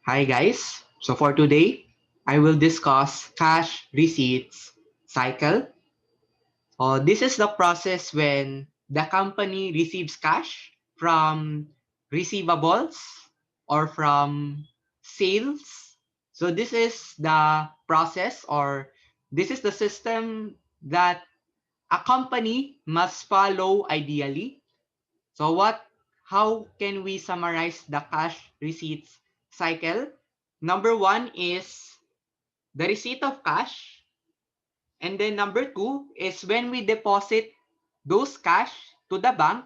Hi guys. So for today, I will discuss cash receipts cycle. This is the process when the company receives cash from receivables or from sales. So this is the process or this is the system that a company must follow ideally. So how can we summarize the cash receipts cycle? Number one is the receipt of cash. And then number two is when we deposit those cash to the bank.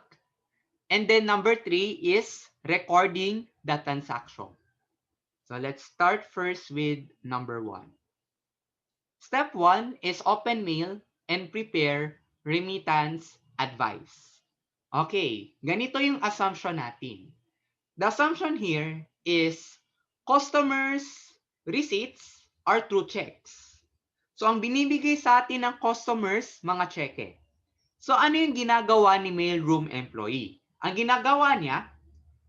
And then number three is recording the transaction. So let's start first with number one. Step one is open mail and prepare remittance advice. Okay, ganito yung assumption natin. The assumption here is customers' receipts are through checks. So, ang binibigay sa atin ng customers, mga cheque. So, ano yung ginagawa ni mailroom employee? Ang ginagawa niya,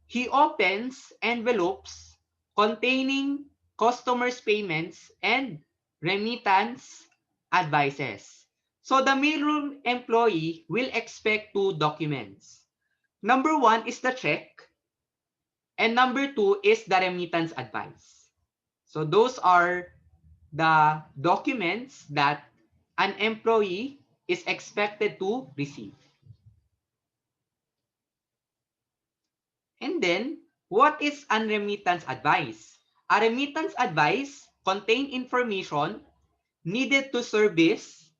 he opens envelopes containing customers' payments and remittance advices. So, the mailroom employee will expect two documents. Number one is the check. And number two is the remittance advice. So those are the documents that an employee is expected to receive. And then, what is an remittance advice? A remittance advice contain information needed to service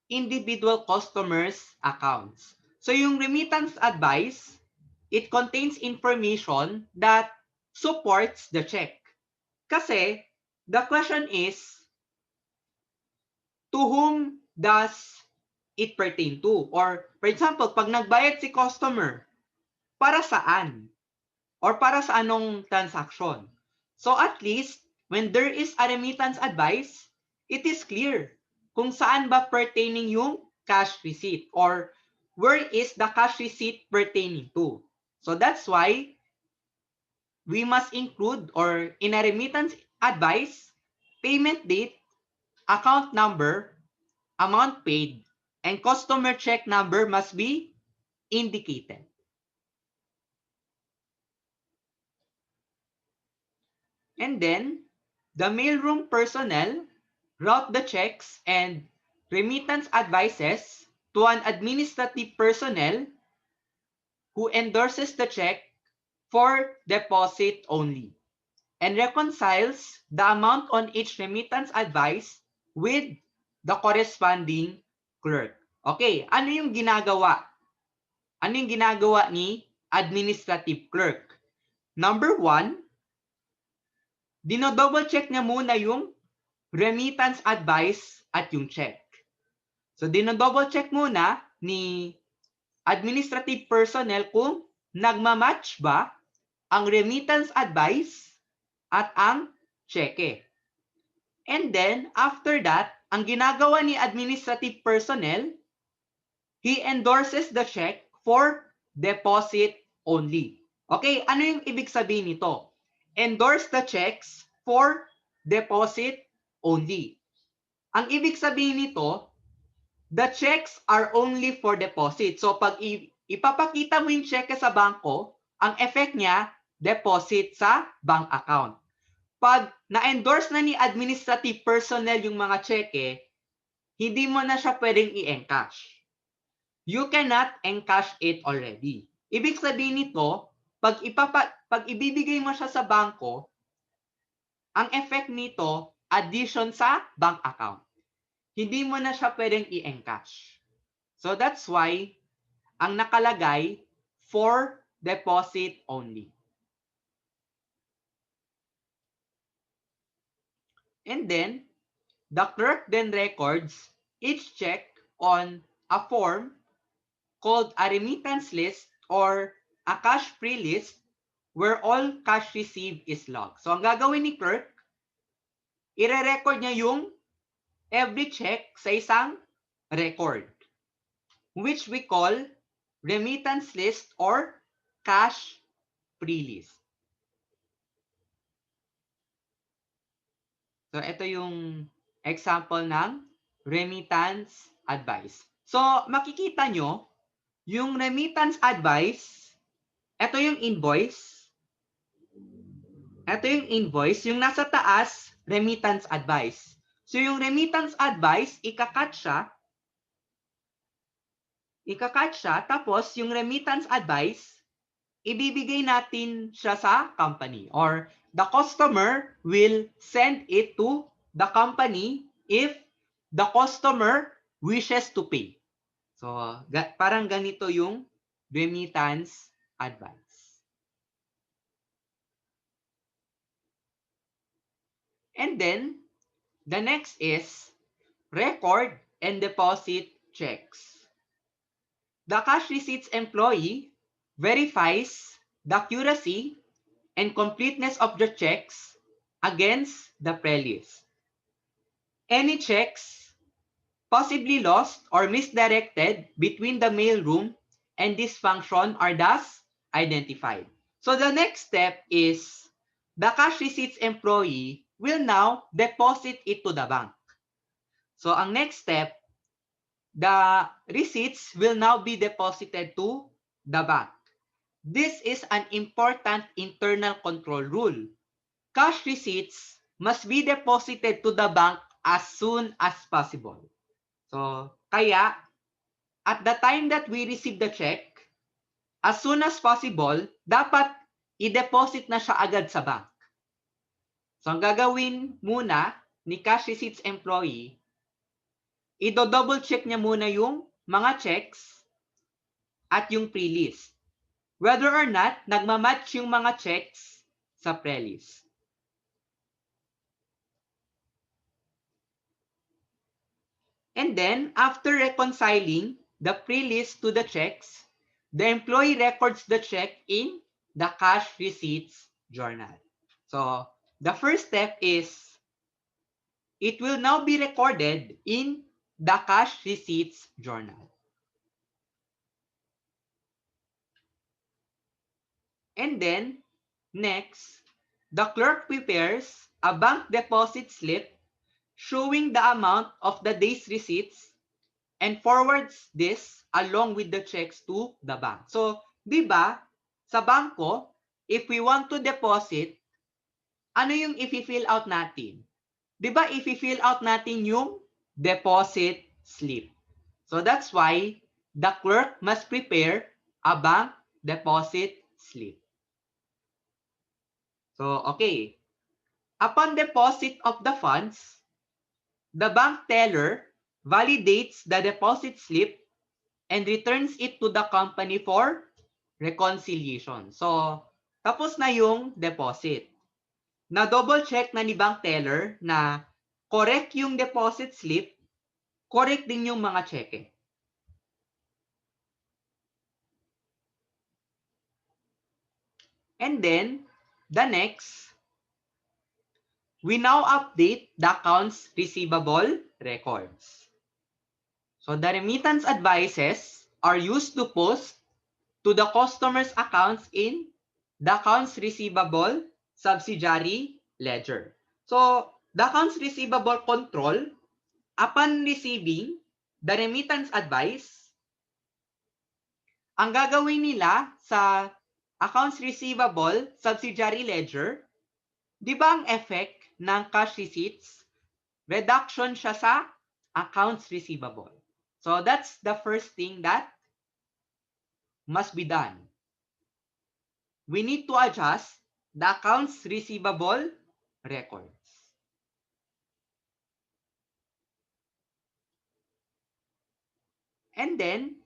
individual customers' accounts. So yung remittance advice, it contains information that supports the check. Kasi, the question is, to whom does it pertain to? Or, for example, pag nagbayad si customer, para saan? Or para sa anong transaction? So, at least, when there is a remittance advice, it is clear kung saan ba pertaining yung cash receipt or where is the cash receipt pertaining to. So, that's why we must include or in a remittance advice, payment date, account number, amount paid, and customer check number must be indicated. And then, the mailroom personnel route the checks and remittance advices to an administrative personnel who endorses the check for deposit only and reconciles the amount on each remittance advice with the corresponding clerk. Okay, ano yung ginagawa? Ano yung ginagawa ni administrative clerk? Number one, dino-double check niya muna yung remittance advice at yung check. So, dino-double check muna ni administrative personnel kung nagmamatch ba ang remittance advice at ang cheque. And then, after that, ang ginagawa ni administrative personnel, he endorses the check for deposit only. Okay, ano yung ibig sabihin nito? Endorse the checks for deposit only. Ang ibig sabihin nito, the checks are only for deposit. So pag ipapakita mo yung cheque sa bangko, ang effect niya, deposit sa bank account. Pag na-endorse na ni administrative personnel yung mga cheque, hindi mo na siya pwedeng i-encash. You cannot encash it already. Ibig sabihin nito, pag ibibigay mo siya sa bangko, ang effect nito, addition sa bank account. Hindi mo na siya pwedeng i-encash. So that's why, ang nakalagay, for deposit only. And then, the clerk then records each check on a form called a remittance list or a cash free list where all cash received is logged. So, ang gagawin ni clerk, ire-record niya yung every check sa isang record, which we call remittance list or cash free list. So, ito yung example ng remittance advice. So, makikita nyo, yung remittance advice, ito yung invoice. Ito yung invoice. Yung nasa taas, remittance advice. So, yung remittance advice, ikakat siya. Tapos, yung remittance advice, ibibigay natin siya sa company. Or, the customer will send it to the company if the customer wishes to pay. So, parang ganito yung remittance advice. And then, the next is record and deposit checks. The cash receipts employee verifies the accuracy and completeness of the checks against the pre-list. Any checks possibly lost or misdirected between the mailroom and this function are thus identified. So the next step is the cash receipts employee will now deposit it to the bank. So ang next step, the receipts will now be deposited to the bank. This is an important internal control rule. Cash receipts must be deposited to the bank as soon as possible. So, kaya, at the time that we receive the check, as soon as possible, dapat i-deposit na siya agad sa bank. So, ang gagawin muna ni cash receipts employee, i-double check niya muna yung mga checks at yung pre-list. Whether or not nagmamatch yung mga checks sa pre-list. And then, after reconciling the pre-list to the checks, the employee records the check in the cash receipts journal. So, the first step is it will now be recorded in the cash receipts journal. And then, next, the clerk prepares a bank deposit slip showing the amount of the day's receipts and forwards this along with the checks to the bank. So, di ba, sa bangko, if we want to deposit, ano yung i-fill out natin? Di ba, i-fill out natin yung deposit slip. So, that's why the clerk must prepare a bank deposit slip. So, okay. Upon deposit of the funds, the bank teller validates the deposit slip and returns it to the company for reconciliation. So, tapos na yung deposit. Na-double check na ni bank teller na correct yung deposit slip, correct din yung mga cheque. And then, the next, we now update the accounts receivable records. So, the remittance advices are used to post to the customer's accounts in the accounts receivable subsidiary ledger. So, the accounts receivable control, upon receiving the remittance advice, ang gagawin nila sa accounts receivable subsidiary ledger, di ba ang effect ng cash receipts? Reduction siya sa accounts receivable. So, that's the first thing that must be done. We need to adjust the accounts receivable records. And then,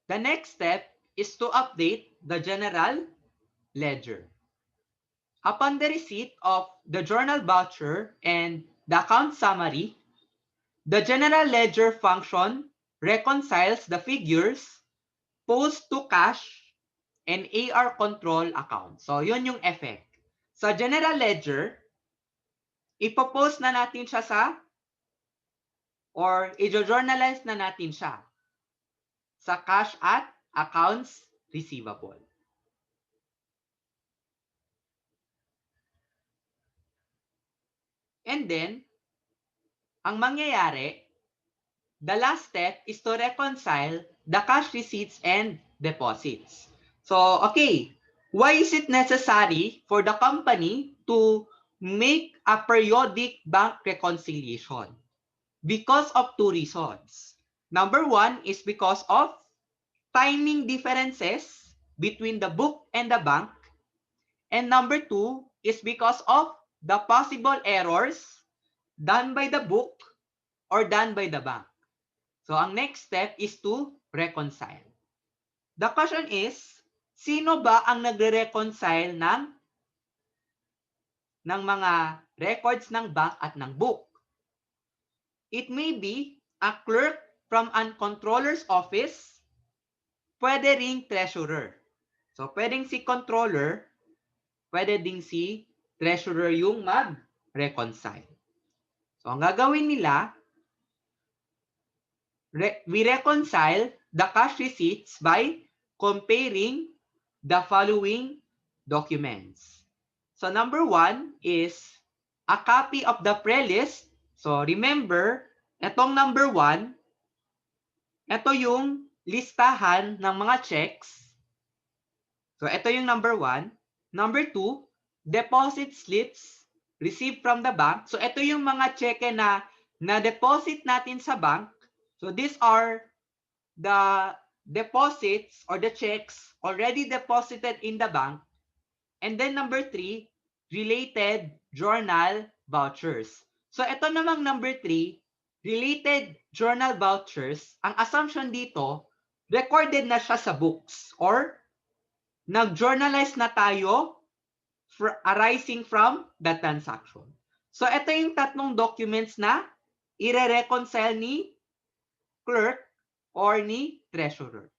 the next step is to update the general ledger. Upon the receipt of the journal voucher and the account summary, the general ledger function reconciles the figures post to cash and AR control account. So, yun yung effect. Sa general ledger, ipopost na natin siya sa or i-journalize na natin siya sa cash at accounts receivable. And then, ang mangyayari, the last step is to reconcile the cash receipts and deposits. So, okay, why is it necessary for the company to make a periodic bank reconciliation? Because of two reasons. Number one is because of timing differences between the book and the bank. And number two is because of the possible errors done by the book or done by the bank. So, ang next step is to reconcile. The question is, sino ba ang nagre-reconcile ng mga records ng bank at ng book? It may be a clerk from a controller's office, pwede ring treasurer. So, pwedeng si controller, pwede ding si treasurer yung mag-reconcile. So, ang gagawin nila, we reconcile the cash receipts by comparing the following documents. So, number one is a copy of the pre-list. So, remember, itong number one, ito yung listahan ng mga checks. So, ito yung number one. Number two, deposit slips received from the bank. So, ito yung mga cheque na na-deposit natin sa bank. So, these are the deposits or the checks already deposited in the bank. And then number three, related journal vouchers. So, ito namang number three, related journal vouchers, ang assumption dito, recorded na siya sa books or nag-journalize na tayo arising from the transaction. So, ito yung tatlong documents na ire-reconcile ni clerk or ni treasurer.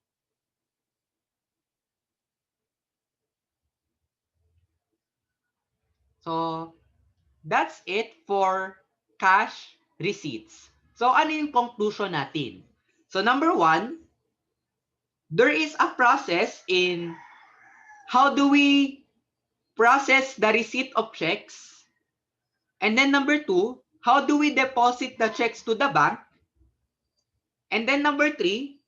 So, that's it for cash receipts. So, ano yung conclusion natin? So, number one, there is a process in how do we process the receipt of checks. And then number two, how do we deposit the checks to the bank? And then number three,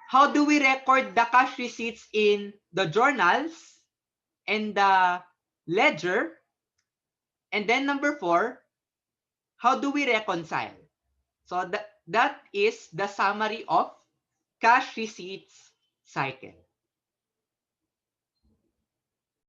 how do we record the cash receipts in the journals and the ledger? And then number four, how do we reconcile? So that is the summary of cash receipts cycle.